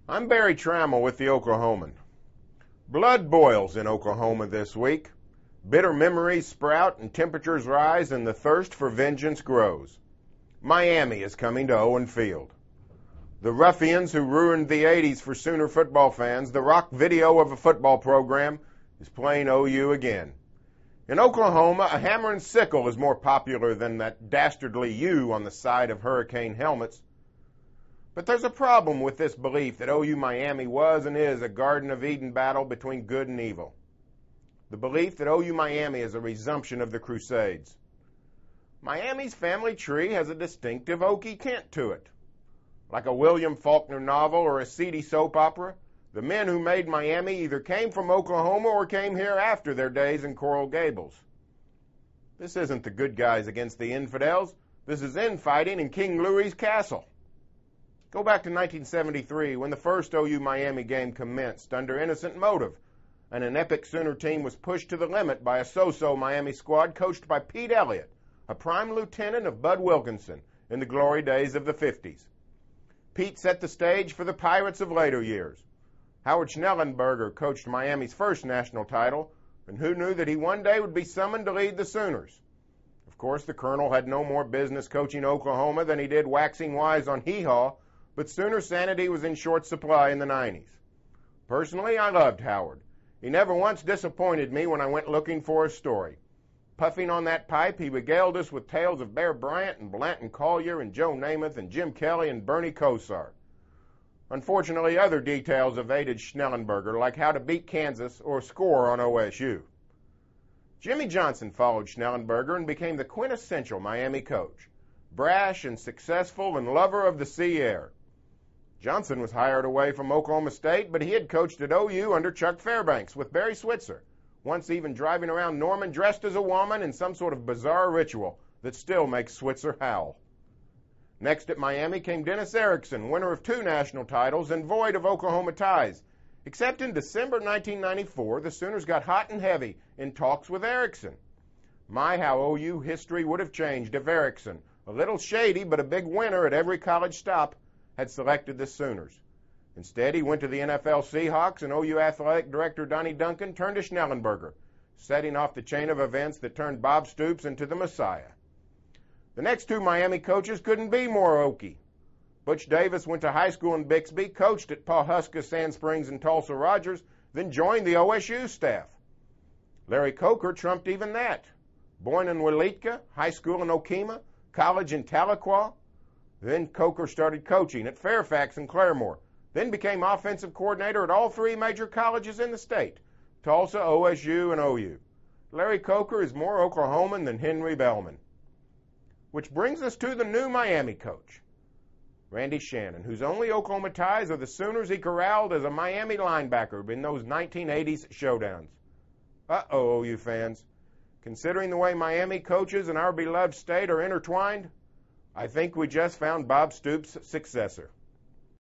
I'm Barry Tramel with the Oklahoman. Blood boils in Oklahoma this week. Bitter memories sprout and temperatures rise and the thirst for vengeance grows. Miami is coming to Owen Field. The ruffians who ruined the 80s for Sooner football fans, the rock video of a football program, is playing OU again. In Oklahoma, a hammer and sickle is more popular than that dastardly U on the side of hurricane helmets. But there's a problem with this belief that OU-Miami was and is a Garden of Eden battle between good and evil. The belief that OU-Miami is a resumption of the Crusades. Miami's family tree has a distinctive Okie cant to it. Like a William Faulkner novel or a seedy soap opera, the men who made Miami either came from Oklahoma or came here after their days in Coral Gables. This isn't the good guys against the infidels. This is infighting in King Louis's castle. Go back to 1973 when the first OU-Miami game commenced under innocent motive, and an epic Sooner team was pushed to the limit by a so-so Miami squad coached by Pete Elliott, a prime lieutenant of Bud Wilkinson in the glory days of the 50s. Pete set the stage for the Pirates of later years. Howard Schnellenberger coached Miami's first national title, and who knew that he one day would be summoned to lead the Sooners? Of course, the Colonel had no more business coaching Oklahoma than he did waxing wise on hee-haw, but Sooner sanity was in short supply in the 90s. Personally, I loved Howard. He never once disappointed me when I went looking for a story. Puffing on that pipe, he regaled us with tales of Bear Bryant and Blanton Collier and Joe Namath and Jim Kelly and Bernie Kosar. Unfortunately, other details evaded Schnellenberger, like how to beat Kansas or score on OSU. Jimmy Johnson followed Schnellenberger and became the quintessential Miami coach, brash and successful and lover of the sea air. Johnson was hired away from Oklahoma State, but he had coached at OU under Chuck Fairbanks with Barry Switzer, once even driving around Norman dressed as a woman in some sort of bizarre ritual that still makes Switzer howl. Next at Miami came Dennis Erickson, winner of 2 national titles and void of Oklahoma ties. Except in December 1994, the Sooners got hot and heavy in talks with Erickson. My, how OU history would have changed if Erickson, a little shady but a big winner at every college stop, had selected the Sooners. Instead, he went to the NFL Seahawks, and OU athletic director Donnie Duncan turned to Schnellenberger, setting off the chain of events that turned Bob Stoops into the Messiah. The next 2 Miami coaches couldn't be more Okie. Butch Davis went to high school in Bixby, coached at Pawhuska, Sand Springs, and Tulsa Rogers, then joined the OSU staff. Larry Coker trumped even that. Born in Waleetka, high school in Okemah, college in Tahlequah. Then Coker started coaching at Fairfax and Claremore, then became offensive coordinator at all 3 major colleges in the state, Tulsa, OSU, and OU. Larry Coker is more Oklahoman than Henry Bellman. Which brings us to the new Miami coach, Randy Shannon, whose only Oklahoma ties are the Sooners he corralled as a Miami linebacker in those 1980s showdowns. Uh-oh, OU fans. Considering the way Miami coaches and our beloved state are intertwined, I think we just found Bob Stoops' successor.